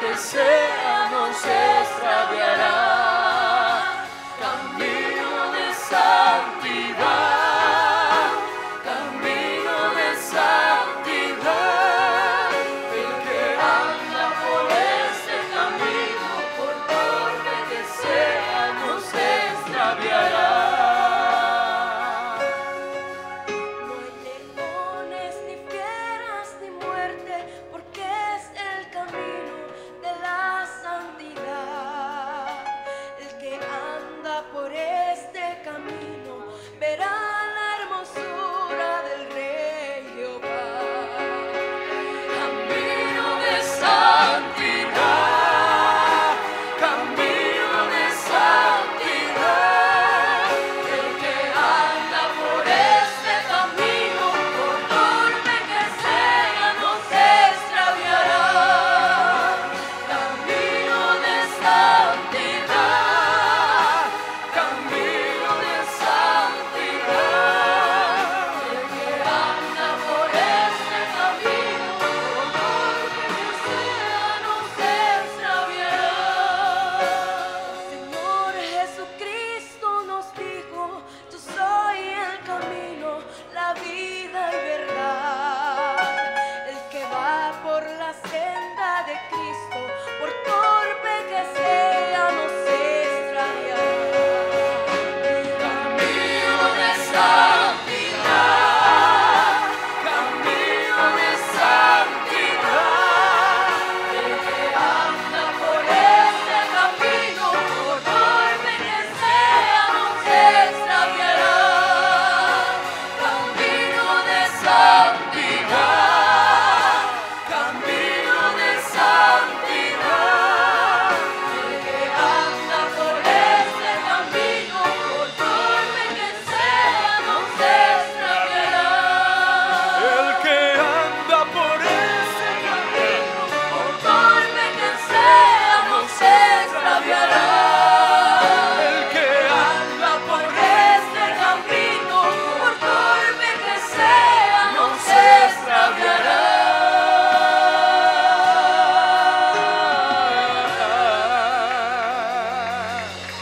que sea no se extraviará. Camino de santidad, camino de santidad. El que anda por este camino, por torpe que sea, no se extraviará. No hay leones, ni fieras, ni muerte, porque es el camino de la santidad. El que anda por este camino verá la hermosura del Rey Jehová. Camino de santidad, camino de santidad. El que anda por este camino, por torpe que sea, no se extraviará. Camino de santidad, camino de santidad. El que anda por este camino, por torpe que sea, no se extraviará. Señor Jesucristo nos dijo: yo soy el camino, la vida y verdad. El que va por la senda de Cristo, por torpe que sea, no se extraviará. Camino de santidad, camino de santidad. El que anda por este camino, por torpe que sea, no se extraviará. Camino de santidad, camino de santidad. El que anda por este camino, por torpe que sea, no se extraviará. El que anda por este camino, por torpe que sea, no se extraviará. El que anda por este camino, por torpe que sea, no se extraviará.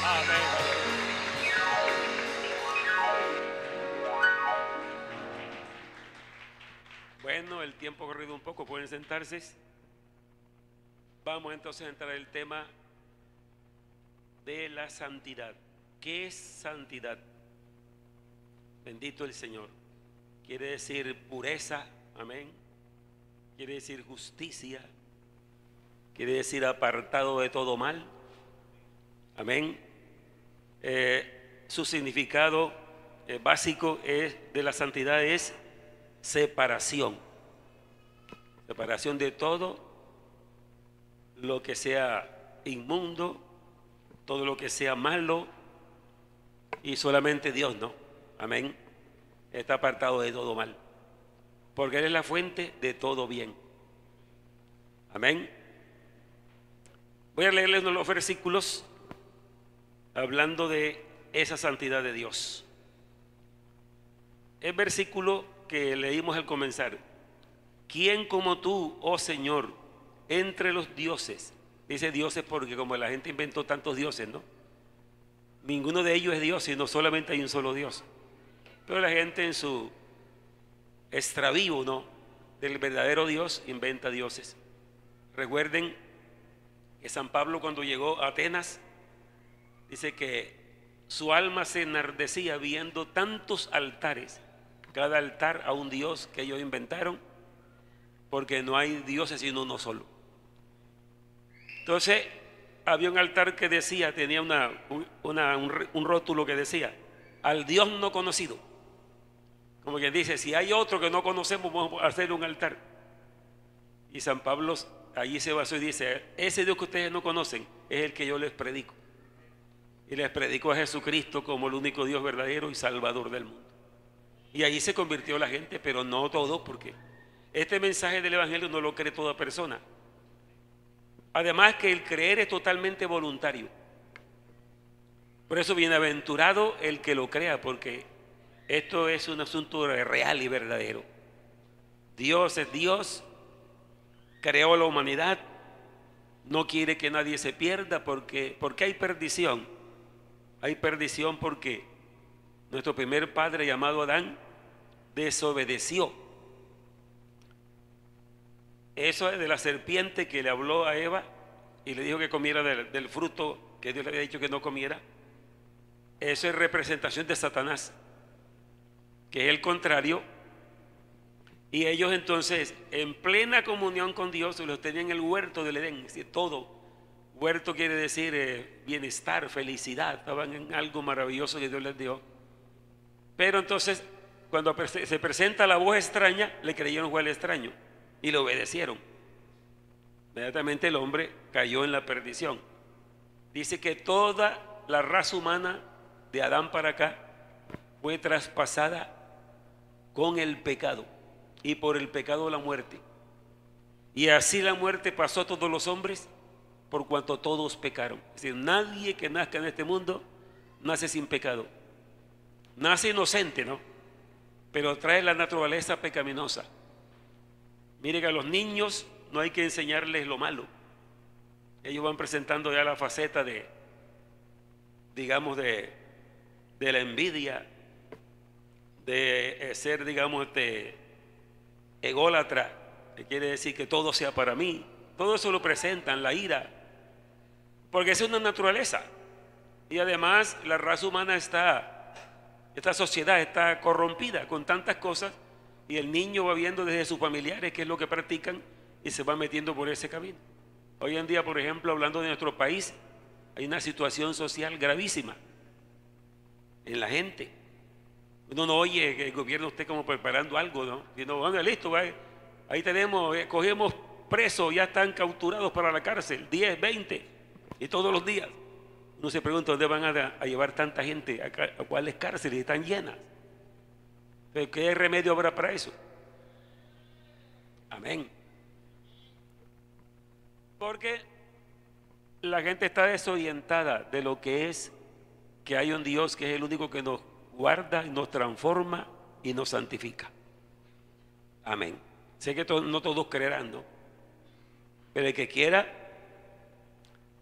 Amén. Bueno, el tiempo ha corrido un poco, pueden sentarse. Vamos entonces a entrar en el tema de la santidad. ¿Qué es santidad? Bendito el Señor. Quiere decir pureza, amén. Quiere decir justicia. Quiere decir apartado de todo mal, amén. Su significado básico de la santidad es separación. Separación de todo lo que sea inmundo, todo lo que sea malo, y solamente Dios, ¿no? Amén. Está apartado de todo mal, porque Él es la fuente de todo bien. Amén. Voy a leerles unos los versículos hablando de esa santidad de Dios. El versículo que leímos al comenzar: ¿quién como tú, oh Señor, entre los dioses? Dice dioses porque como la gente inventó tantos dioses, ¿no? Ninguno de ellos es Dios, sino solamente hay un solo Dios. Pero la gente en su extravío, ¿no?, del verdadero Dios inventa dioses. Recuerden que San Pablo, cuando llegó a Atenas, dice que su alma se enardecía viendo tantos altares, cada altar a un dios que ellos inventaron, porque no hay dioses sino uno solo. Entonces había un altar que decía, tenía un rótulo que decía: al Dios no conocido. Como quien dice, si hay otro que no conocemos, vamos a hacer un altar. Y San Pablo allí se basó y dice: ese Dios que ustedes no conocen es el que yo les predico. Y les predicó a Jesucristo como el único Dios verdadero y Salvador del mundo. Y allí se convirtió la gente, pero no todos, porque este mensaje del Evangelio no lo cree toda persona. Además que el creer es totalmente voluntario. Por eso bienaventurado el que lo crea, porque esto es un asunto real y verdadero. Dios es Dios, creó la humanidad no quiere que nadie se pierda. Porque hay perdición. Hay perdición porque nuestro primer padre, llamado Adán, desobedeció. Eso es de la serpiente que le habló a Eva y le dijo que comiera del fruto que Dios le había dicho que no comiera. Eso es representación de Satanás, que es el contrario. Y ellos entonces, en plena comunión con Dios, los tenían en el huerto del Edén. Es decir, todo huerto quiere decir bienestar, felicidad. Estaban en algo maravilloso que Dios les dio. Pero entonces, cuando se presenta la voz extraña, le creyeron fue el extraño y le obedecieron. Inmediatamente el hombre cayó en la perdición. Dice que toda la raza humana de Adán para acá fue traspasada con el pecado, y por el pecado la muerte. Y así la muerte pasó a todos los hombres por cuanto todos pecaron. Es decir, nadie que nazca en este mundo nace sin pecado. Nace inocente, ¿no? Pero trae la naturaleza pecaminosa. Mire que a los niños no hay que enseñarles lo malo. Ellos van presentando ya la faceta de, digamos, de la envidia, de ser, digamos, ególatra, que quiere decir que todo sea para mí. Todo eso lo presentan, la ira, porque esa es una naturaleza. Y además la raza humana esta sociedad está corrompida con tantas cosas, y el niño va viendo desde sus familiares qué es lo que practican y se va metiendo por ese camino. Hoy en día, por ejemplo, hablando de nuestro país, hay una situación social gravísima en la gente. Uno no oye que el gobierno esté como preparando algo, ¿no? Sino, bueno, listo, ahí tenemos, cogemos presos, ya están capturados para la cárcel, 10, 20, y todos los días. Uno se pregunta dónde van a llevar tanta gente, a cuáles cárceles están llenas. Pero ¿qué remedio habrá para eso? Amén. Porque la gente está desorientada de lo que es que hay un Dios que es el único que nos guarda, nos transforma y nos santifica. Amén. Sé que no todos creerán, ¿no? Pero el que quiera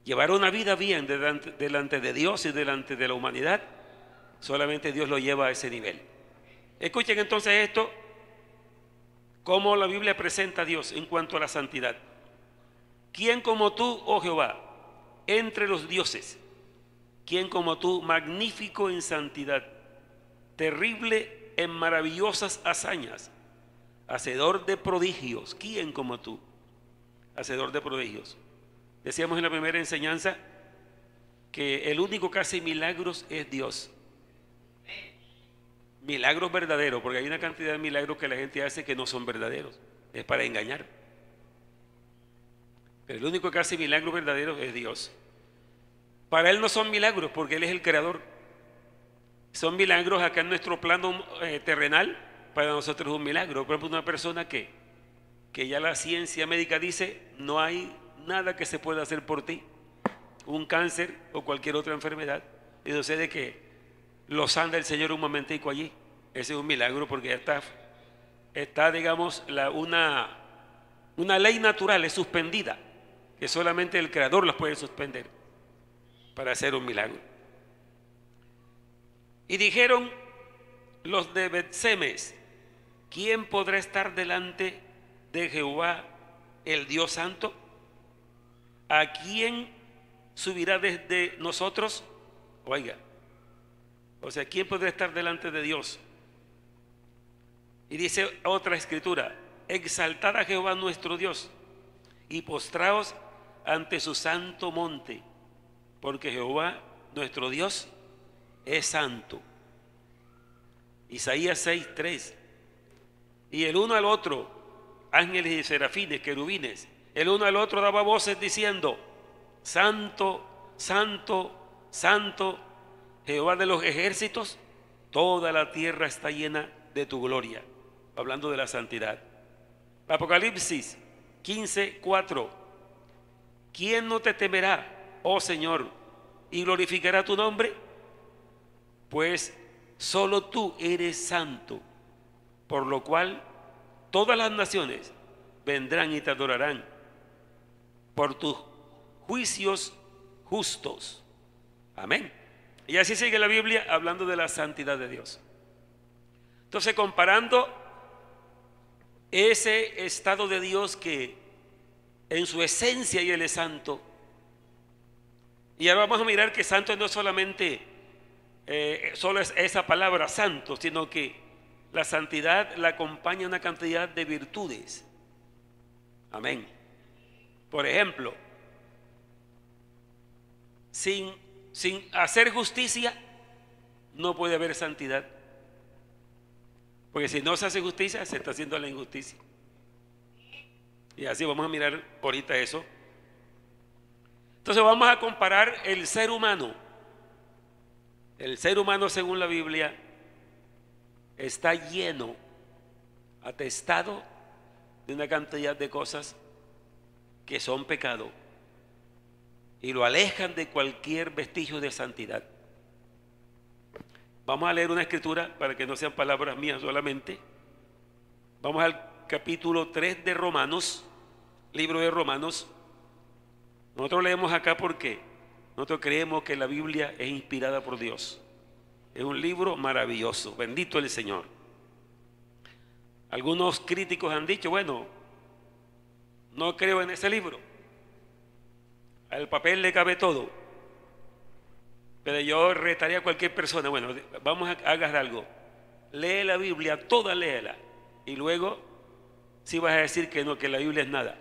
llevar una vida bien delante de Dios y delante de la humanidad, solamente Dios lo lleva a ese nivel. Escuchen entonces esto, cómo la Biblia presenta a Dios en cuanto a la santidad. ¿Quién como tú, oh Jehová, entre los dioses? ¿Quién como tú, magnífico en santidad, terrible en maravillosas hazañas, hacedor de prodigios? ¿Quién como tú? Hacedor de prodigios. Decíamos en la primera enseñanza que el único que hace milagros es Dios. Milagros verdaderos, porque hay una cantidad de milagros que la gente hace que no son verdaderos, es para engañar. Pero el único que hace milagros verdaderos es Dios. Para Él no son milagros, porque Él es el creador. Son milagros acá en nuestro plano terrenal, para nosotros es un milagro. Por ejemplo, una persona que ya la ciencia médica dice no hay nada que se pueda hacer por ti, un cáncer o cualquier otra enfermedad, y sucede que lo sana el Señor un momentico allí. Ese es un milagro, porque ya está digamos, una ley natural es suspendida, que solamente el Creador las puede suspender para hacer un milagro. Y dijeron los de Bet-Semes: ¿quién podrá estar delante de Jehová el Dios Santo? ¿A quién subirá desde nosotros? Oiga, o sea, ¿quién podrá estar delante de Dios? Y dice otra escritura: exaltad a Jehová nuestro Dios y postraos ante su santo monte, porque Jehová nuestro Dios es santo. Isaías 6:3. Y el uno al otro, ángeles y serafines, querubines, el uno al otro daba voces diciendo: santo, santo, santo, Jehová de los ejércitos, toda la tierra está llena de tu gloria. Hablando de la santidad. Apocalipsis 15:4. ¿Quién no te temerá, oh Señor, y glorificará tu nombre? Pues solo tú eres santo, por lo cual todas las naciones vendrán y te adorarán, juicios justos. Amén. Y así sigue la Biblia hablando de la santidad de Dios. Entonces, comparando ese estado de Dios que en su esencia y Él es santo. Y ahora vamos a mirar que santo no es solamente solo es esa palabra santo, sino que la santidad la acompaña una cantidad de virtudes. Amén. Por ejemplo, sin hacer justicia no puede haber santidad. Porque si no se hace justicia, se está haciendo la injusticia. Y así vamos a mirar ahorita eso. Entonces vamos a comparar el ser humano. El ser humano, según la Biblia, está lleno, atestado de una cantidad de cosas que son pecado y lo alejan de cualquier vestigio de santidad. Vamos a leer una escritura para que no sean palabras mías solamente. Vamos al capítulo 3 de Romanos, libro de Romanos. Nosotros leemos acá porque nosotros creemos que la Biblia es inspirada por Dios. Es un libro maravilloso, bendito el Señor. Algunos críticos han dicho, bueno, no creo en ese libro. Al papel le cabe todo. Pero yo retaría a cualquier persona, bueno, vamos a hacer algo. Lee la Biblia, toda léela. Y luego, si vas a decir que no, que la Biblia es nada.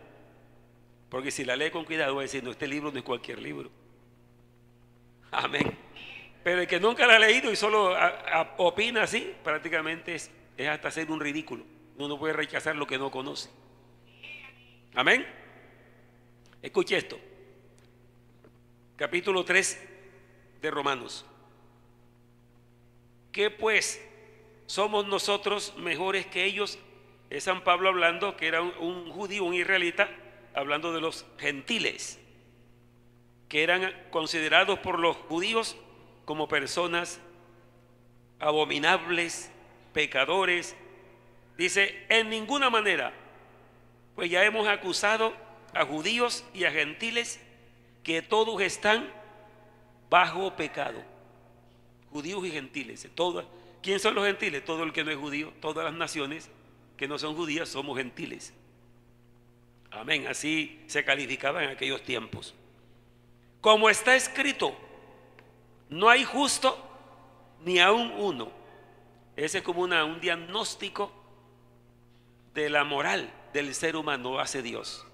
Porque si la lee con cuidado, va a decir, no, este libro no es cualquier libro. Amén. Pero el que nunca la ha leído y solo opina así, prácticamente es hasta ser un ridículo. Uno no puede rechazar lo que no conoce. Amén. Escuche esto. Capítulo 3 de Romanos. ¿Qué pues? ¿Somos nosotros mejores que ellos? Es San Pablo hablando, que era un judío, un israelita, hablando de los gentiles, que eran considerados por los judíos como personas abominables, pecadores. Dice, en ninguna manera, pues ya hemos acusado a judíos y a gentiles que todos están bajo pecado. Judíos y gentiles, ¿quién son los gentiles? Todo el que no es judío, todas las naciones que no son judías somos gentiles. Amén, así se calificaba en aquellos tiempos. Como está escrito, no hay justo ni aun uno. Ese es como un diagnóstico de la moral del ser humano, hace Dios.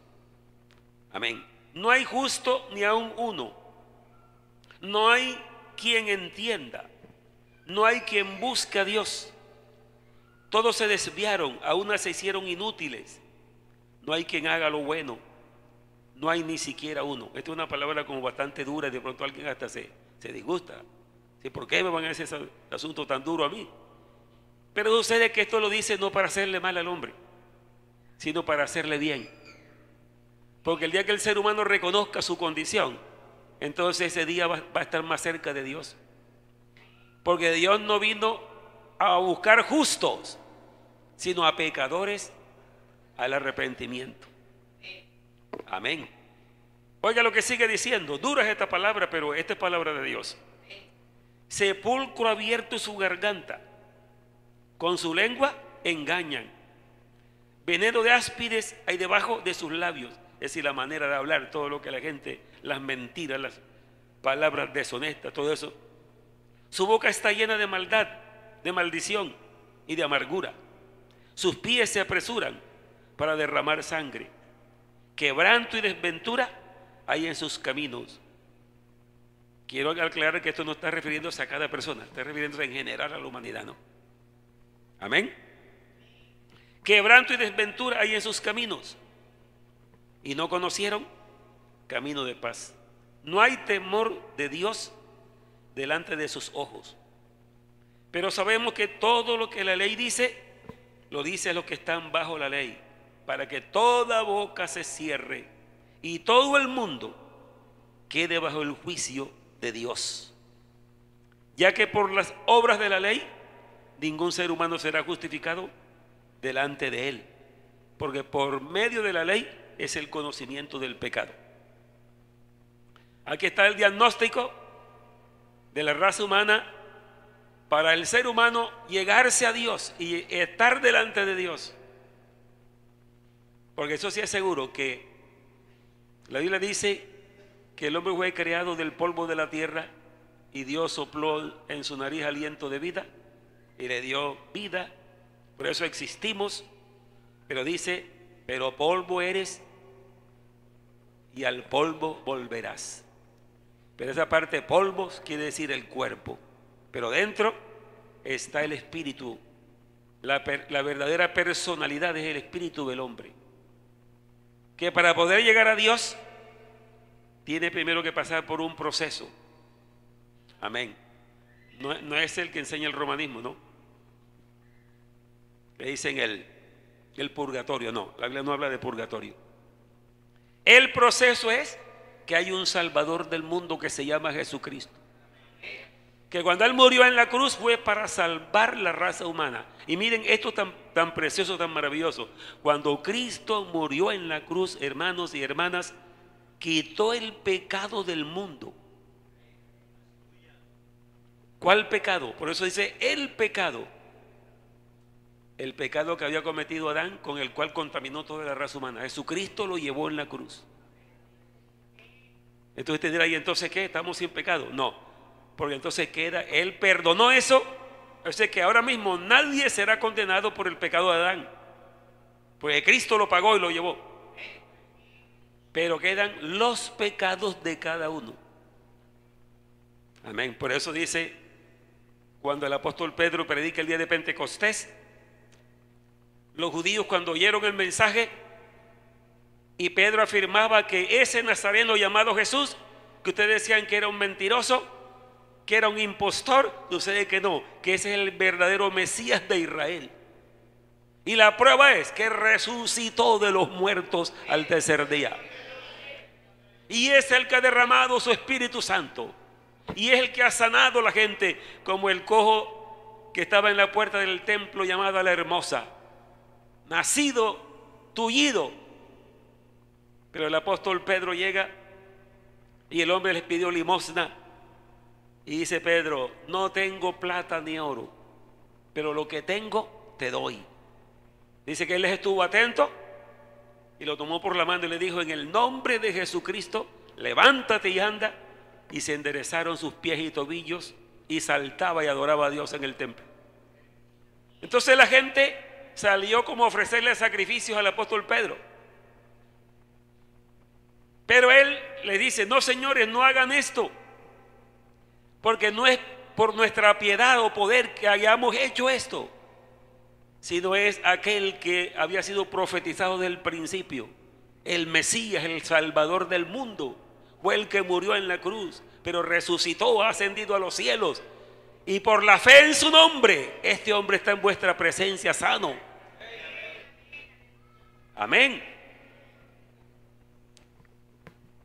Amén. No hay justo ni aun uno. No hay quien entienda. No hay quien busque a Dios. Todos se desviaron, a unas se hicieron inútiles. No hay quien haga lo bueno. No hay ni siquiera uno. Esta es una palabra como bastante dura y de pronto alguien hasta se disgusta. ¿Sí? ¿Por qué me van a hacer ese asunto tan duro a mí? Pero sucede que esto lo dice no para hacerle mal al hombre, sino para hacerle bien. Porque el día que el ser humano reconozca su condición, entonces ese día va a estar más cerca de Dios. Porque Dios no vino a buscar justos, sino a pecadores al arrepentimiento. Amén. Oiga lo que sigue diciendo. Dura es esta palabra, pero esta es palabra de Dios. Sepulcro abierto su garganta, con su lengua engañan. Veneno de áspides hay debajo de sus labios. Es decir, la manera de hablar, todo lo que la gente, las mentiras, las palabras deshonestas, todo eso. Su boca está llena de maldad, de maldición y de amargura. Sus pies se apresuran para derramar sangre. Quebranto y desventura hay en sus caminos. Quiero aclarar que esto no está refiriéndose a cada persona, está refiriéndose en general a la humanidad, ¿no? Amén. Quebranto y desventura hay en sus caminos, y no conocieron camino de paz. No hay temor de Dios delante de sus ojos. Pero sabemos que todo lo que la ley dice, lo dice a los que están bajo la ley, para que toda boca se cierre y todo el mundo quede bajo el juicio de Dios. Ya que por las obras de la ley, ningún ser humano será justificado delante de él, porque por medio de la ley es el conocimiento del pecado. Aquí está el diagnóstico de la raza humana para el ser humano llegarse a Dios y estar delante de Dios. Porque eso sí es seguro, que la Biblia dice que el hombre fue creado del polvo de la tierra y Dios sopló en su nariz aliento de vida y le dio vida. Por eso existimos. Pero dice, pero polvo eres y al polvo volverás. Pero esa parte polvo quiere decir el cuerpo. Pero dentro está el espíritu. La verdadera personalidad es el espíritu del hombre, que para poder llegar a Dios tiene primero que pasar por un proceso. Amén. No es el que enseña el romanismo, ¿no? Le dicen el purgatorio. No, la Biblia no habla de purgatorio. El proceso es que hay un Salvador del mundo que se llama Jesucristo, que cuando Él murió en la cruz fue para salvar la raza humana. Y miren esto tan precioso, tan maravilloso. Cuando Cristo murió en la cruz, hermanos y hermanas, quitó el pecado del mundo. ¿Cuál pecado? Por eso dice el pecado. El pecado que había cometido Adán, con el cual contaminó toda la raza humana. Jesucristo lo llevó en la cruz. Entonces usted dirá, ¿y entonces qué? ¿Estamos sin pecado? No, porque entonces queda, Él perdonó eso. O sea que ahora mismo nadie será condenado por el pecado de Adán, porque Cristo lo pagó y lo llevó. Pero quedan los pecados de cada uno. Amén. Por eso dice, cuando el apóstol Pedro predica el día de Pentecostés, los judíos cuando oyeron el mensaje y Pedro afirmaba que ese nazareno llamado Jesús, que ustedes decían que era un mentiroso, que era un impostor, sucede que no, que ese es el verdadero Mesías de Israel. Y la prueba es que resucitó de los muertos al tercer día. Y es el que ha derramado su Espíritu Santo. Y es el que ha sanado a la gente, como el cojo que estaba en la puerta del templo llamada La Hermosa, nacido, tullido. Pero el apóstol Pedro llega y el hombre les pidió limosna. Y dice Pedro, no tengo plata ni oro, pero lo que tengo te doy. Dice que él les estuvo atento y lo tomó por la mano y le dijo, en el nombre de Jesucristo, levántate y anda. Y se enderezaron sus pies y tobillos y saltaba y adoraba a Dios en el templo. Entonces la gente salió como a ofrecerle sacrificios al apóstol Pedro. Pero él le dice, no señores, no hagan esto, porque no es por nuestra piedad o poder que hayamos hecho esto, sino es aquel que había sido profetizado desde el principio, el Mesías, el Salvador del mundo. Fue el que murió en la cruz, pero resucitó, ha ascendido a los cielos. Y por la fe en su nombre, este hombre está en vuestra presencia sano. Amén.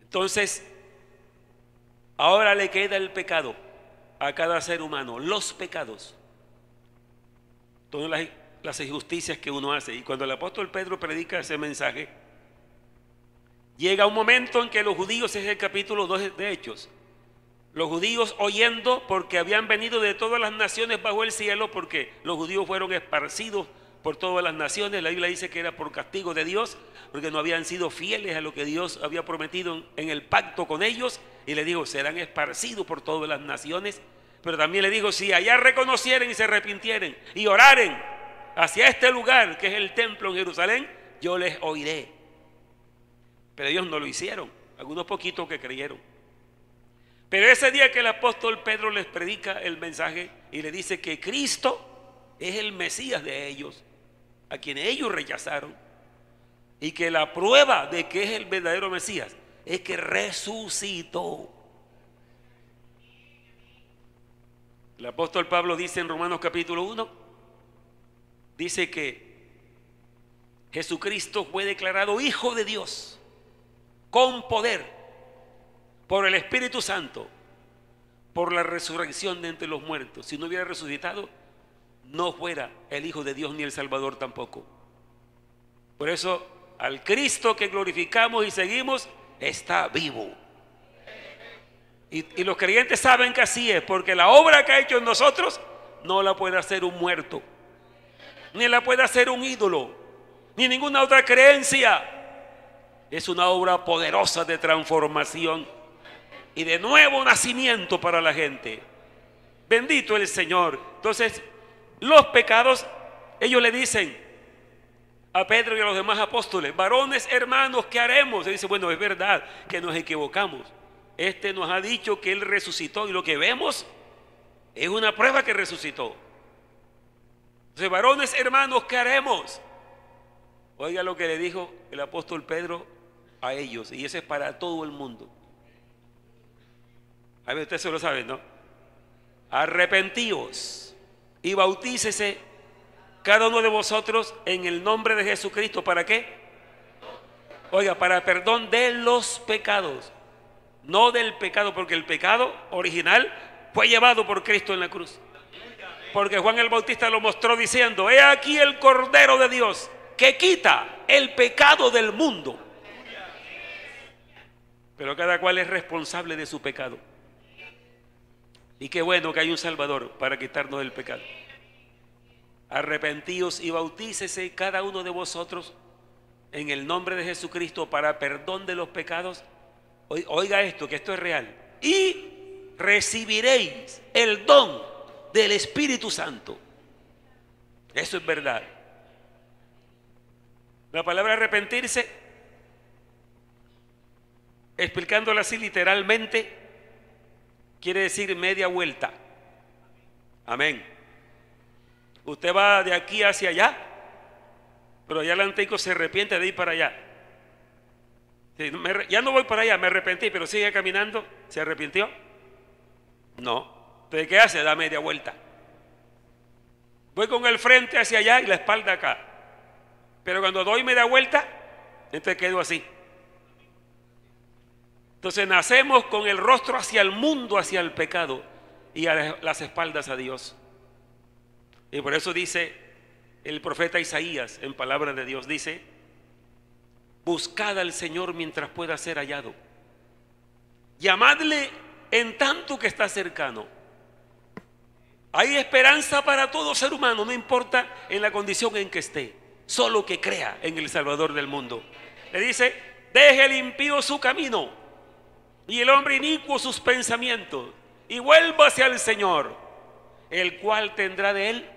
Entonces, ahora le queda el pecado a cada ser humano, los pecados, todas las injusticias que uno hace. Y cuando el apóstol Pedro predica ese mensaje, llega un momento en que los judíos, es el capítulo 2 de Hechos, los judíos oyendo, porque habían venido de todas las naciones bajo el cielo, porque los judíos fueron esparcidos por todas las naciones. La Biblia dice que era por castigo de Dios, porque no habían sido fieles a lo que Dios había prometido en el pacto con ellos. Y le dijo, serán esparcidos por todas las naciones. Pero también le dijo, si allá reconocieren y se arrepintieren y oraren hacia este lugar que es el templo en Jerusalén, yo les oiré. Pero ellos no lo hicieron, algunos poquitos que creyeron. Pero ese día que el apóstol Pedro les predica el mensaje y le dice que Cristo es el Mesías de ellos, a quienes ellos rechazaron, y que la prueba de que es el verdadero Mesías es que resucitó. El apóstol Pablo dice en Romanos capítulo 1, dice que Jesucristo fue declarado Hijo de Dios con poder por el Espíritu Santo, por la resurrección de entre los muertos. Si no hubiera resucitado, no fuera el Hijo de Dios ni el Salvador tampoco. Por eso, al Cristo que glorificamos y seguimos, está vivo. Y los creyentes saben que así es, porque la obra que ha hecho en nosotros no la puede hacer un muerto, ni la puede hacer un ídolo, ni ninguna otra creencia. Es una obra poderosa de transformación y de nuevo nacimiento para la gente. Bendito el Señor. Entonces, los pecados, ellos le dicen a Pedro y a los demás apóstoles: varones hermanos, ¿qué haremos? Y dice: bueno, es verdad que nos equivocamos. Este nos ha dicho que Él resucitó y lo que vemos es una prueba que resucitó. Entonces, varones hermanos, ¿qué haremos? Oiga lo que le dijo el apóstol Pedro a ellos, y eso es para todo el mundo. A ver, usted se lo sabe, ¿no? Arrepentíos y bautícese cada uno de vosotros en el nombre de Jesucristo. ¿Para qué? Oiga, para perdón de los pecados. No del pecado, porque el pecado original fue llevado por Cristo en la cruz. Porque Juan el Bautista lo mostró diciendo: he aquí el Cordero de Dios que quita el pecado del mundo. Pero cada cual es responsable de su pecado. Y qué bueno que hay un Salvador para quitarnos el pecado. Arrepentíos y bautícese cada uno de vosotros en el nombre de Jesucristo para perdón de los pecados. Oiga esto, que esto es real. Y recibiréis el don del Espíritu Santo. Eso es verdad. La palabra arrepentirse, explicándola así literalmente, quiere decir media vuelta. Amén. Usted va de aquí hacia allá, pero ya el antiguo se arrepiente de ir para allá. Ya no voy para allá, me arrepentí, pero sigue caminando. ¿Se arrepintió? No. Entonces, ¿qué hace? Da media vuelta. Voy con el frente hacia allá y la espalda acá. Pero cuando doy media vuelta, entonces quedo así. Entonces nacemos con el rostro hacia el mundo, hacia el pecado, y a las espaldas a Dios. Y por eso dice el profeta Isaías, en palabra de Dios, dice: buscad al Señor mientras pueda ser hallado, llamadle en tanto que está cercano. Hay esperanza para todo ser humano, no importa en la condición en que esté, solo que crea en el Salvador del mundo. Le dice: deje el impío su camino y el hombre inicuo sus pensamientos, y vuélvase al Señor, el cual tendrá de él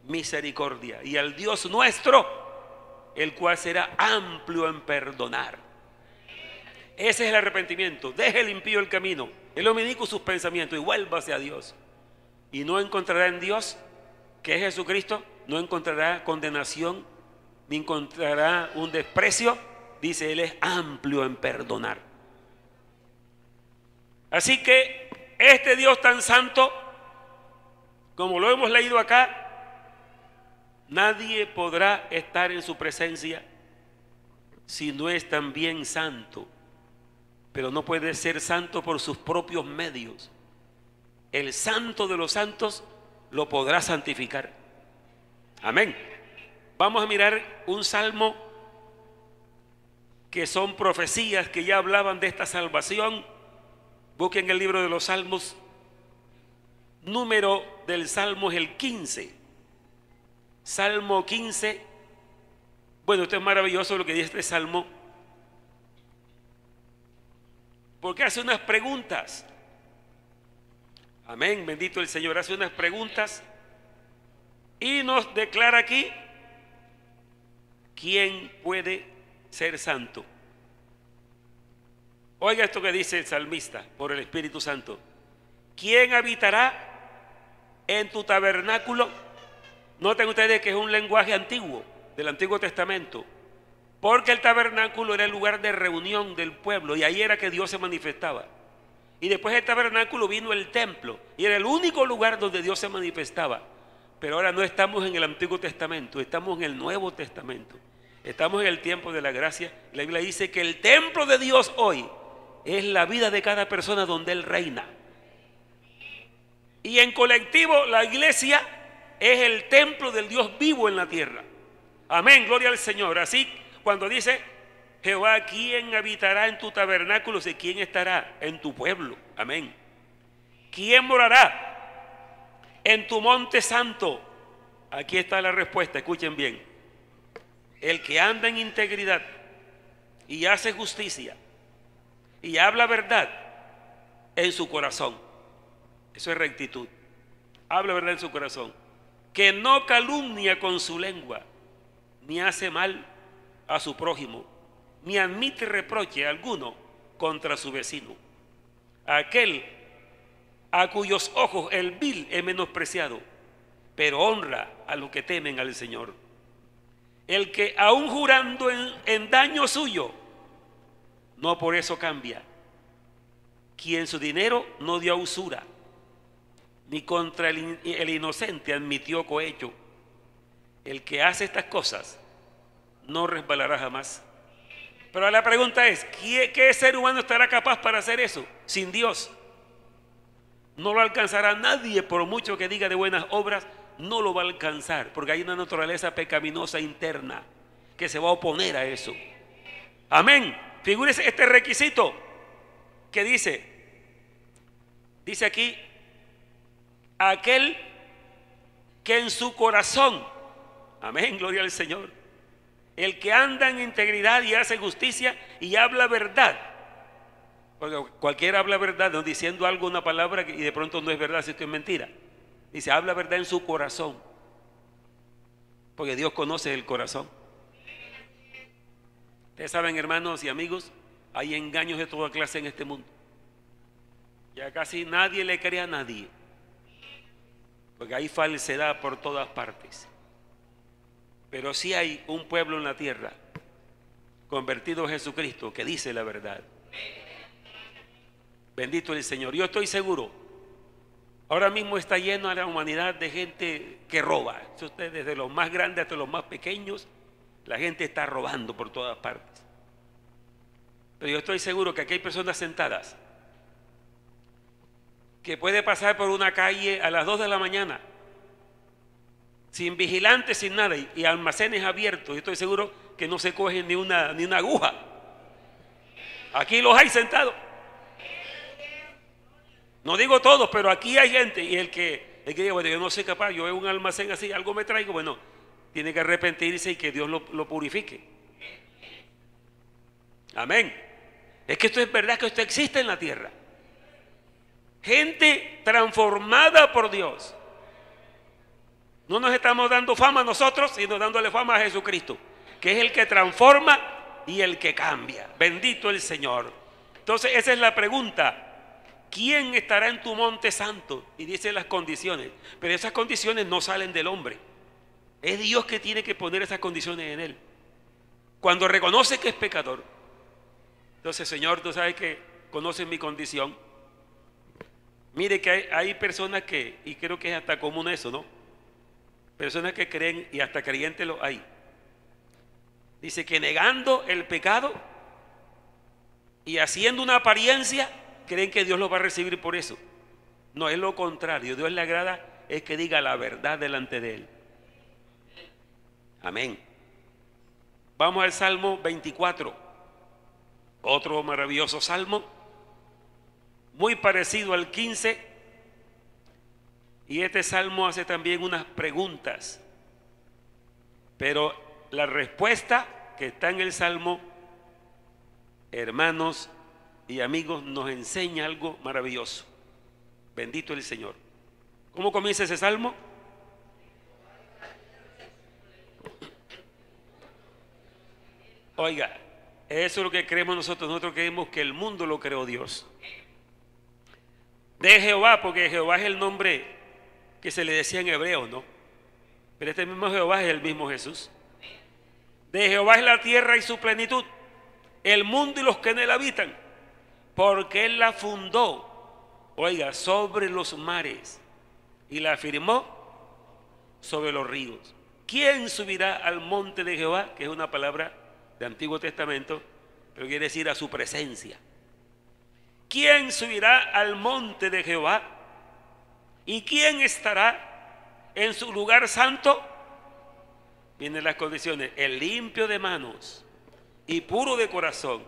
misericordia, y al Dios nuestro, el cual será amplio en perdonar. Ese es el arrepentimiento. Deje el impío el camino, el hombre inicuo sus pensamientos, y vuélvase a Dios. Y no encontrará en Dios, que es Jesucristo, no encontrará condenación, ni encontrará un desprecio. Dice: Él es amplio en perdonar. Así que este Dios tan santo, como lo hemos leído acá, nadie podrá estar en su presencia si no es también santo. Pero no puede ser santo por sus propios medios. El santo de los santos lo podrá santificar. Amén. Vamos a mirar un salmo que son profecías que ya hablaban de esta salvación. Busquen el libro de los Salmos. Número del salmo es el 15. Salmo 15. Bueno, esto es maravilloso lo que dice este salmo, porque hace unas preguntas. Amén, bendito el Señor. Hace unas preguntas y nos declara aquí quién puede ser santo. Oiga esto que dice el salmista por el Espíritu Santo: ¿quién habitará en tu tabernáculo? Noten ustedes que es un lenguaje antiguo, del Antiguo Testamento, porque el tabernáculo era el lugar de reunión del pueblo, y ahí era que Dios se manifestaba. Y después del tabernáculo vino el templo, y era el único lugar donde Dios se manifestaba. Pero ahora no estamos en el Antiguo Testamento, estamos en el Nuevo Testamento. Estamos en el tiempo de la gracia. La Biblia dice que el templo de Dios hoy es la vida de cada persona donde Él reina. Y en colectivo la iglesia es el templo del Dios vivo en la tierra. Amén, gloria al Señor. Así cuando dice Jehová, ¿quién habitará en tu tabernáculo? ¿Y quién estará en tu pueblo? Amén. ¿Quién morará en tu monte santo? Aquí está la respuesta, escuchen bien. El que anda en integridad y hace justicia y habla verdad en su corazón. Eso es rectitud. Habla verdad en su corazón. Que no calumnia con su lengua, ni hace mal a su prójimo, ni admite reproche alguno contra su vecino. Aquel a cuyos ojos el vil es menospreciado, pero honra a los que temen al Señor. El que aún jurando en daño suyo, no por eso cambia. Quien su dinero no dio a usura, ni contra el inocente admitió cohecho. El que hace estas cosas no resbalará jamás. Pero la pregunta es, ¿qué ser humano estará capaz para hacer eso sin Dios? No lo alcanzará nadie, por mucho que diga de buenas obras, no lo va a alcanzar, porque hay una naturaleza pecaminosa interna que se va a oponer a eso. Amén. Figúrese este requisito que dice aquí, aquel que en su corazón, amén, gloria al Señor, el que anda en integridad y hace justicia y habla verdad. Porque cualquiera habla verdad, no diciendo algo, una palabra y de pronto no es verdad, si esto es mentira. Dice, habla verdad en su corazón, porque Dios conoce el corazón. Ustedes saben, hermanos y amigos, hay engaños de toda clase en este mundo. Ya casi nadie le cree a nadie, porque hay falsedad por todas partes. Pero sí hay un pueblo en la tierra convertido a Jesucristo que dice la verdad. Bendito el Señor. Yo estoy seguro, ahora mismo está lleno a la humanidad de gente que roba. Desde los más grandes hasta los más pequeños, la gente está robando por todas partes. Pero yo estoy seguro que aquí hay personas sentadas que puede pasar por una calle a las 2 de la mañana sin vigilantes, sin nada, y almacenes abiertos. Yo estoy seguro que no se cogen ni una aguja. Aquí los hay sentados. No digo todos, pero aquí hay gente. Y el que diga, bueno, yo no soy capaz, yo veo un almacén así, algo me traigo, bueno, tiene que arrepentirse y que Dios lo purifique. Amén. Es que esto es verdad, que esto existe en la tierra. Gente transformada por Dios. No nos estamos dando fama a nosotros, sino dándole fama a Jesucristo, que es el que transforma y el que cambia. Bendito el Señor. Entonces esa es la pregunta. ¿Quién estará en tu monte santo? Y dice las condiciones. Pero esas condiciones no salen del hombre. Es Dios que tiene que poner esas condiciones en él. Cuando reconoce que es pecador. Entonces, Señor, tú sabes que conoces mi condición. Mire que hay personas que, y creo que es hasta común eso, ¿no? Personas que creen, y hasta creyentes lo hay. Dice que negando el pecado y haciendo una apariencia, creen que Dios los va a recibir por eso. No, es lo contrario. Dios le agrada es que diga la verdad delante de él. Amén. Vamos al Salmo 24. Otro maravilloso salmo, muy parecido al 15. Y este salmo hace también unas preguntas. Pero la respuesta que está en el salmo, hermanos y amigos, nos enseña algo maravilloso. Bendito el Señor. ¿Cómo comienza ese salmo? Oiga, eso es lo que creemos nosotros. Nosotros creemos que el mundo lo creó Dios. De Jehová, porque Jehová es el nombre que se le decía en hebreo, ¿no? Pero este mismo Jehová es el mismo Jesús. De Jehová es la tierra y su plenitud, el mundo y los que en él habitan, porque él la fundó, oiga, sobre los mares y la firmó sobre los ríos. ¿Quién subirá al monte de Jehová? Que es una palabra de Antiguo Testamento, pero quiere decir a su presencia. ¿Quién subirá al monte de Jehová? ¿Y quién estará en su lugar santo? Vienen las condiciones: el limpio de manos y puro de corazón,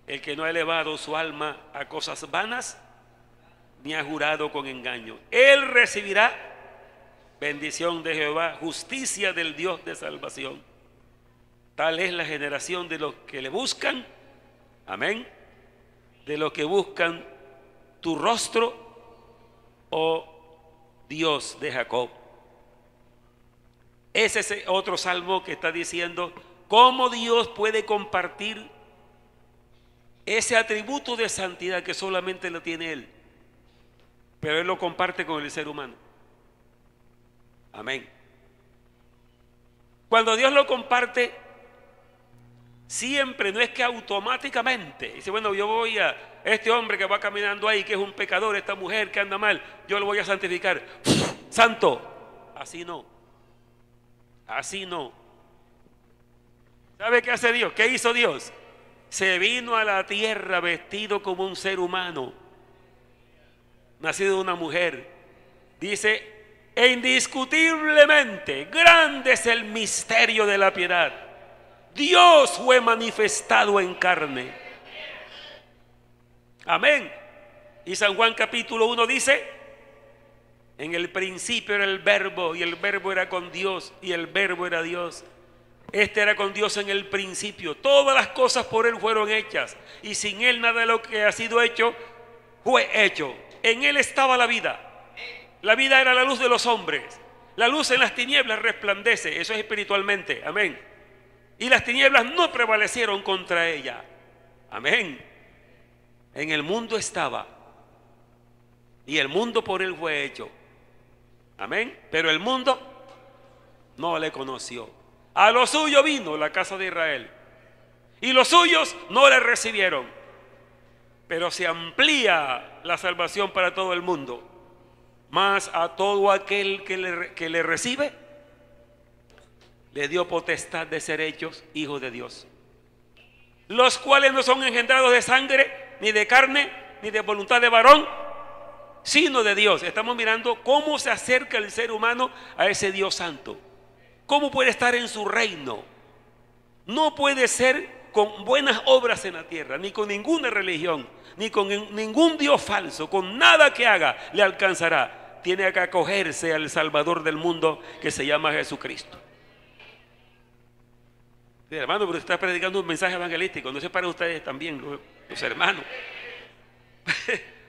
el que no ha elevado su alma a cosas vanas, ni ha jurado con engaño. Él recibirá bendición de Jehová, justicia del Dios de salvación. Tal es la generación de los que le buscan, amén, de los que buscan tu rostro, oh Dios de Jacob. Ese es otro salmo que está diciendo cómo Dios puede compartir ese atributo de santidad que solamente lo tiene Él, pero Él lo comparte con el ser humano. Amén. Cuando Dios lo comparte, siempre, no es que automáticamente dice, bueno, yo voy a este hombre que va caminando ahí, que es un pecador, esta mujer que anda mal, yo lo voy a santificar. Santo. Así no. Así no. ¿Sabe qué hace Dios? ¿Qué hizo Dios? Se vino a la tierra vestido como un ser humano, nacido de una mujer. Dice, e indiscutiblemente grande es el misterio de la piedad. Dios fue manifestado en carne. Amén. Y San Juan capítulo 1 dice, en el principio era el verbo, y el verbo era con Dios, y el verbo era Dios. Este era con Dios en el principio. Todas las cosas por Él fueron hechas, y sin Él nada de lo que ha sido hecho fue hecho. En Él estaba la vida. La vida era la luz de los hombres. La luz en las tinieblas resplandece. Eso es espiritualmente. Amén. Y las tinieblas no prevalecieron contra ella. Amén. En el mundo estaba, y el mundo por Él fue hecho. Amén. Pero el mundo no le conoció. A lo suyo vino, la casa de Israel, y los suyos no le recibieron. Pero se amplía la salvación para todo el mundo. Mas a todo aquel que le recibe, le dio potestad de ser hechos hijos de Dios, los cuales no son engendrados de sangre, ni de carne, ni de voluntad de varón, sino de Dios. Estamos mirando cómo se acerca el ser humano a ese Dios santo. ¿Cómo puede estar en su reino? No puede ser con buenas obras en la tierra, ni con ninguna religión, ni con ningún Dios falso. Con nada que haga le alcanzará. Tiene que acogerse al Salvador del mundo, que se llama Jesucristo. Sí, hermano, pero está predicando un mensaje evangelístico. No sé para ustedes también, los hermanos.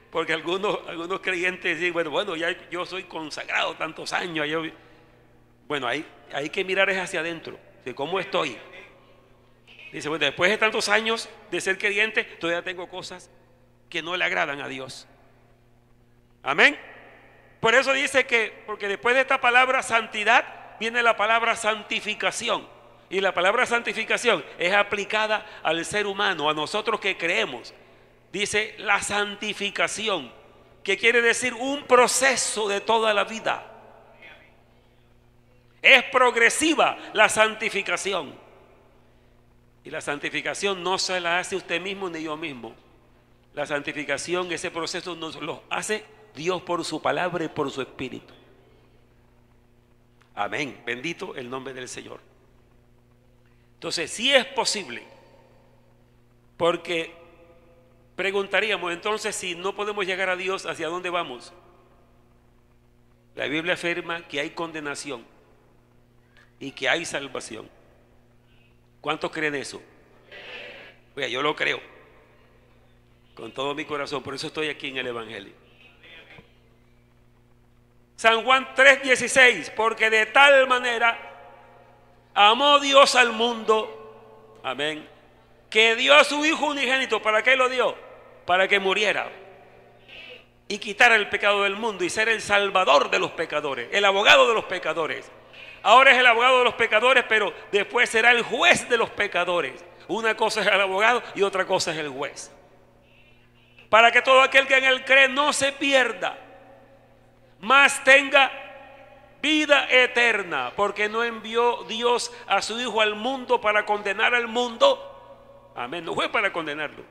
Porque algunos creyentes dicen, bueno, ya yo soy consagrado tantos años. Bueno, hay que mirar es hacia adentro, de cómo estoy. Dice, bueno, después de tantos años de ser creyente, todavía tengo cosas que no le agradan a Dios. Amén. Por eso dice que, porque después de esta palabra santidad, viene la palabra santificación. Y la palabra santificación es aplicada al ser humano, a nosotros que creemos. Dice la santificación, que quiere decir un proceso de toda la vida. Es progresiva la santificación. Y la santificación no se la hace usted mismo ni yo mismo. La santificación, ese proceso nos lo hace Dios por su palabra y por su espíritu. Amén. Bendito el nombre del Señor. Entonces, sí es posible, porque preguntaríamos entonces, si no podemos llegar a Dios, ¿hacia dónde vamos? La Biblia afirma que hay condenación y que hay salvación. ¿Cuántos creen eso? Oiga, yo lo creo con todo mi corazón, por eso estoy aquí en el Evangelio. San Juan 3:16, porque de tal manera amó Dios al mundo, amén, que dio a su Hijo unigénito. ¿Para qué lo dio? Para que muriera y quitara el pecado del mundo y ser el salvador de los pecadores, el abogado de los pecadores. Ahora es el abogado de los pecadores, pero después será el juez de los pecadores. Una cosa es el abogado y otra cosa es el juez. Para que todo aquel que en él cree no se pierda, mas tenga vida eterna, porque no envió Dios a su Hijo al mundo para condenar al mundo. Amén. No fue para condenarlo,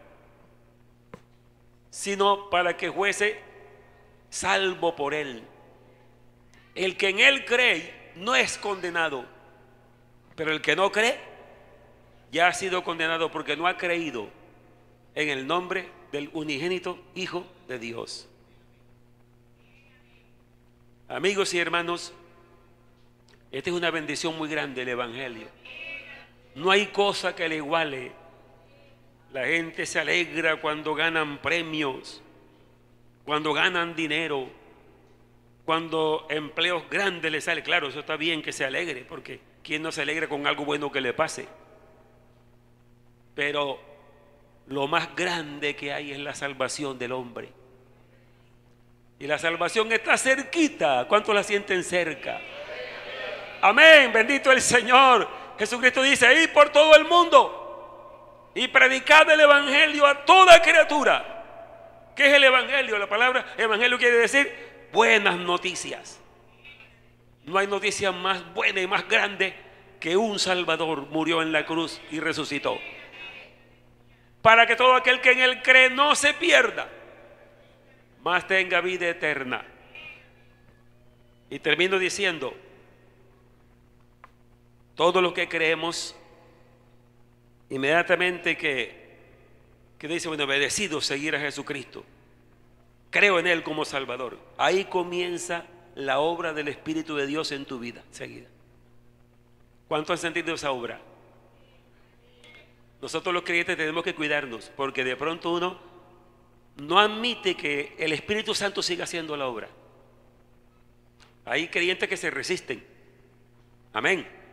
sino para que fuese salvo por él. El que en él cree no es condenado, pero el que no cree ya ha sido condenado porque no ha creído en el nombre del unigénito Hijo de Dios. Amigos y hermanos, esta es una bendición muy grande, el Evangelio. No hay cosa que le iguale. La gente se alegra cuando ganan premios, cuando ganan dinero, cuando empleos grandes les sale. Claro, eso está bien que se alegre, porque ¿quién no se alegra con algo bueno que le pase? Pero lo más grande que hay es la salvación del hombre. Y la salvación está cerquita. ¿Cuántos la sienten cerca? Amén, bendito el Señor. Jesucristo dice: id por todo el mundo y predicad el Evangelio a toda criatura. ¿Qué es el Evangelio? La palabra Evangelio quiere decir buenas noticias. No hay noticia más buena y más grande que un Salvador murió en la cruz y resucitó, para que todo aquel que en él cree no se pierda, mas tenga vida eterna. Y termino diciendo: todos los que creemos, inmediatamente que dice, bueno, me decido seguir a Jesucristo, creo en Él como Salvador, ahí comienza la obra del Espíritu de Dios en tu vida, enseguida. ¿Cuánto han sentido esa obra? Nosotros los creyentes tenemos que cuidarnos, porque de pronto uno no admite que el Espíritu Santo siga haciendo la obra. Hay creyentes que se resisten. Amén.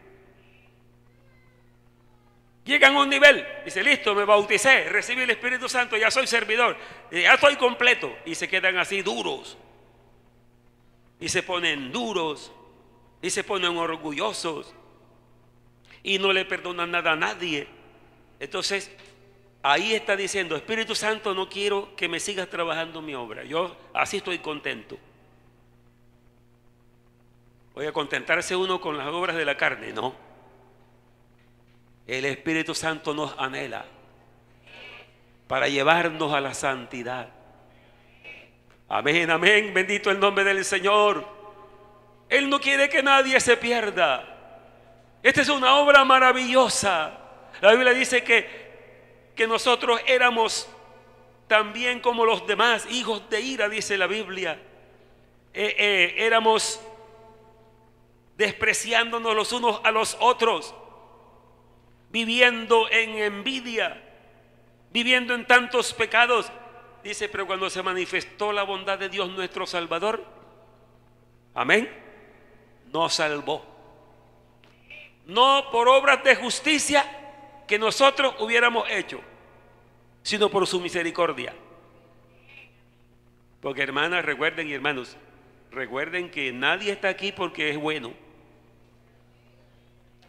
Llegan a un nivel, dice: listo, me bauticé, recibí el Espíritu Santo, ya soy servidor, ya estoy completo. Y se quedan así duros. Y se ponen duros. Y se ponen orgullosos. Y no le perdonan nada a nadie. Entonces, ahí está diciendo: Espíritu Santo, no quiero que me sigas trabajando mi obra. Yo así estoy contento. Voy a contentarse uno con las obras de la carne, no. El Espíritu Santo nos anhela para llevarnos a la santidad. Amén, amén, bendito el nombre del Señor. Él no quiere que nadie se pierda. Esta es una obra maravillosa. La Biblia dice que nosotros éramos también como los demás, hijos de ira, dice la Biblia. Éramos despreciándonos los unos a los otros, viviendo en envidia, viviendo en tantos pecados. Dice: pero cuando se manifestó la bondad de Dios nuestro Salvador, amén, nos salvó. No por obras de justicia que nosotros hubiéramos hecho, sino por su misericordia. Porque, hermanas, recuerden, y hermanos, recuerden que nadie está aquí porque es bueno.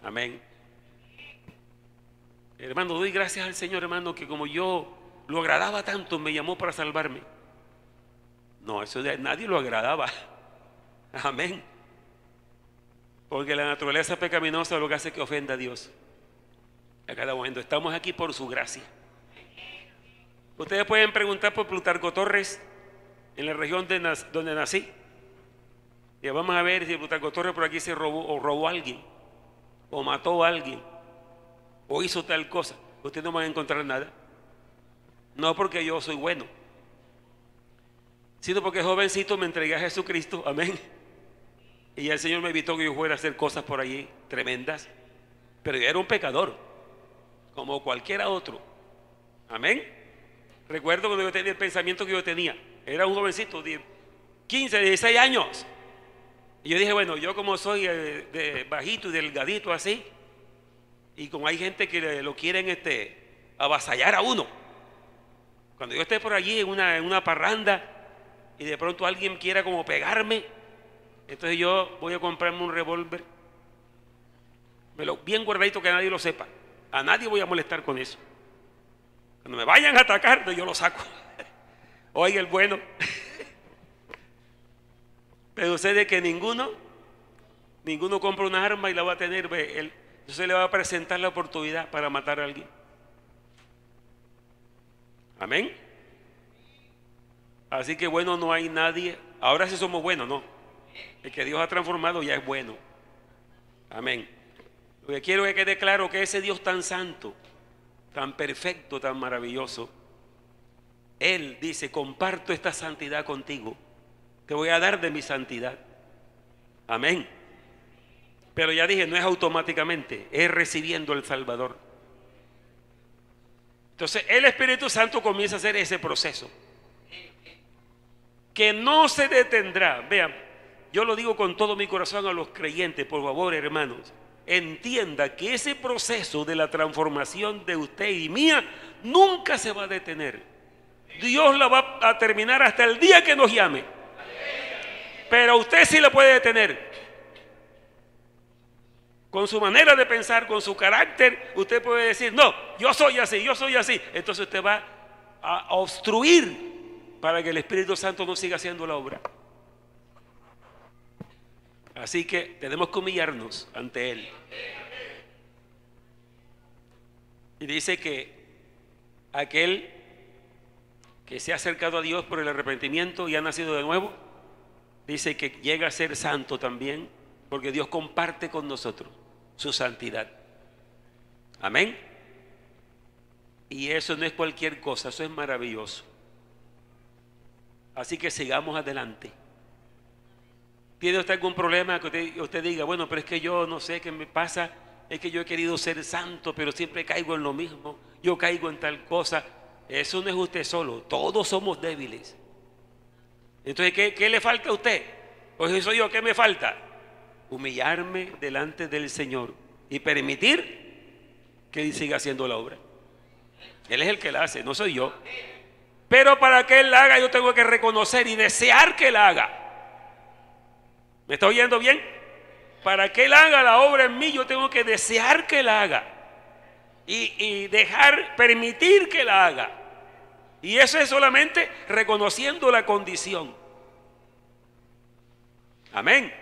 Amén. Hermano, doy gracias al Señor, hermano, que como yo lo agradaba tanto, me llamó para salvarme. No, eso de nadie lo agradaba. Amén. Porque la naturaleza pecaminosa lo que hace es que ofenda a Dios. A cada momento estamos aquí por su gracia. Ustedes pueden preguntar por Plutarco Torres, en la región donde nací. Y vamos a ver si Plutarco Torres por aquí se robó a alguien, o mató a alguien, o hizo tal cosa. Ustedes no van a encontrar nada. No porque yo soy bueno, sino porque jovencito me entregué a Jesucristo. Amén. Y el Señor me evitó que yo fuera a hacer cosas por allí tremendas. Pero yo era un pecador, como cualquiera otro. Amén. Recuerdo cuando yo tenía el pensamiento que yo tenía. Era un jovencito de 15, 16 años. Y yo dije, bueno, yo como soy de bajito y delgadito así, y como hay gente que lo quieren avasallar a uno, cuando yo esté por allí en una parranda y de pronto alguien quiera como pegarme, entonces yo voy a comprarme un revólver, bien guardadito, que nadie lo sepa. A nadie voy a molestar con eso. Cuando me vayan a atacar, yo lo saco. Oiga, el bueno. Pero sé de que ninguno compra una arma y la va a tener. Entonces le va a presentar la oportunidad para matar a alguien. Amén. Así que bueno, no hay nadie. Ahora sí somos buenos, no. El que Dios ha transformado ya es bueno. Amén. Lo que quiero que quede claro que ese Dios tan santo, tan perfecto, tan maravilloso, Él dice: comparto esta santidad contigo, te voy a dar de mi santidad. Amén. Pero ya dije, no es automáticamente, es recibiendo al Salvador. Entonces el Espíritu Santo comienza a hacer ese proceso que no se detendrá. Vean, yo lo digo con todo mi corazón a los creyentes, por favor, hermanos, entienda que ese proceso de la transformación de usted y mía nunca se va a detener. Dios la va a terminar hasta el día que nos llame, pero usted sí la puede detener. Con su manera de pensar, con su carácter, usted puede decir: no, yo soy así, yo soy así. Entonces usted va a obstruir para que el Espíritu Santo no siga haciendo la obra. Así que tenemos que humillarnos ante Él. Y dice que aquel que se ha acercado a Dios por el arrepentimiento y ha nacido de nuevo, dice que llega a ser santo también, porque Dios comparte con nosotros su santidad. Amén. Y eso no es cualquier cosa, eso es maravilloso. Así que sigamos adelante. ¿Tiene usted algún problema que usted diga: bueno, pero es que yo no sé qué me pasa, es que yo he querido ser santo, pero siempre caigo en lo mismo, yo caigo en tal cosa? Eso no es usted solo, todos somos débiles. Entonces, ¿qué le falta a usted? Pues soy yo, ¿qué me falta? Humillarme delante del Señor y permitir que Él siga haciendo la obra. Él es el que la hace, no soy yo. Pero para que Él la haga, yo tengo que reconocer y desear que la haga. ¿Me está oyendo bien? Para que Él haga la obra en mí, yo tengo que desear que la haga y permitir que la haga. Y eso es solamente reconociendo la condición. Amén.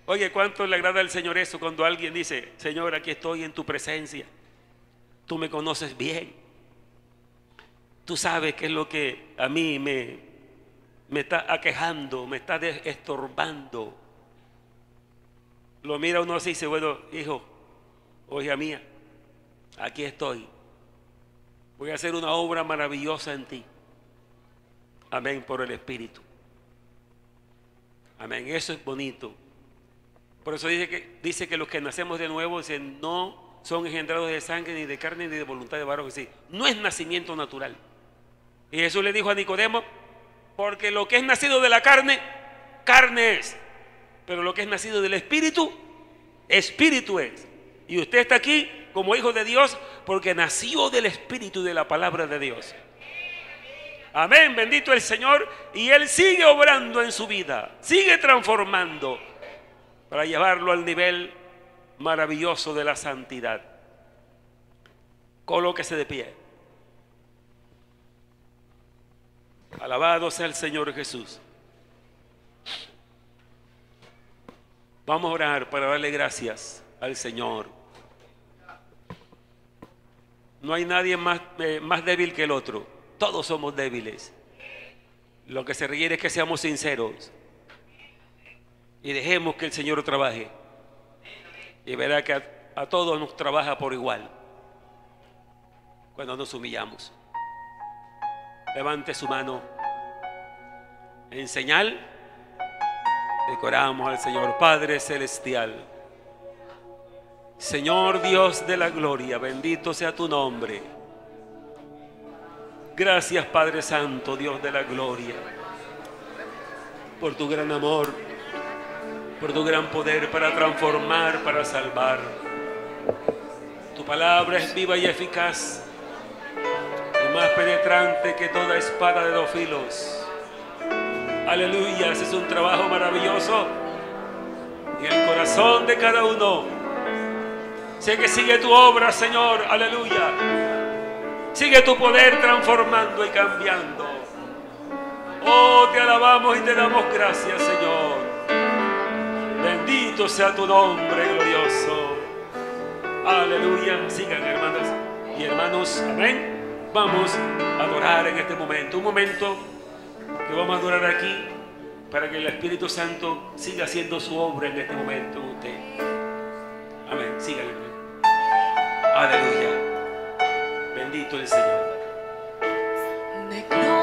Oye, ¿cuánto le agrada al Señor eso cuando alguien dice: Señor, aquí estoy en tu presencia, tú me conoces bien, tú sabes qué es lo que a mí me está aquejando, me está estorbando? Lo mira uno así y dice: bueno, hijo o hija mía, aquí estoy, voy a hacer una obra maravillosa en ti. Amén, por el Espíritu. Amén, eso es bonito. Por eso dice que los que nacemos de nuevo, no son engendrados de sangre, ni de carne, ni de voluntad de varón. Sí, no es nacimiento natural. Y Jesús le dijo a Nicodemo: porque lo que es nacido de la carne, carne es, pero lo que es nacido del Espíritu, Espíritu es. Y usted está aquí como hijo de Dios porque nació del Espíritu y de la palabra de Dios. Amén, bendito el Señor. Y Él sigue obrando en su vida, sigue transformando para llevarlo al nivel maravilloso de la santidad. Colóquese de pie. Alabado sea el Señor Jesús. Vamos a orar para darle gracias al Señor. No hay nadie más débil que el otro. Todos somos débiles. Lo que se requiere es que seamos sinceros y dejemos que el Señor trabaje. Y verá que a todos nos trabaja por igual cuando nos humillamos. Levante su mano en señal de que oramos al Señor. Padre celestial, Señor Dios de la gloria, bendito sea tu nombre. Gracias, Padre Santo, Dios de la gloria, por tu gran amor, por tu gran poder para transformar, para salvar. Tu palabra es viva y eficaz, más penetrante que toda espada de dos filos. Aleluya, ese es un trabajo maravilloso. Y el corazón de cada uno, sé que sigue tu obra, Señor. Aleluya, sigue tu poder transformando y cambiando. Oh, te alabamos y te damos gracias, Señor. Bendito sea tu nombre glorioso. Aleluya. Sigan, hermanas y hermanos. Amén. Vamos a adorar en este momento, un momento que vamos a adorar aquí para que el Espíritu Santo siga haciendo su obra en este momento en usted. Amén, sigan. Bendito el Señor. De gloria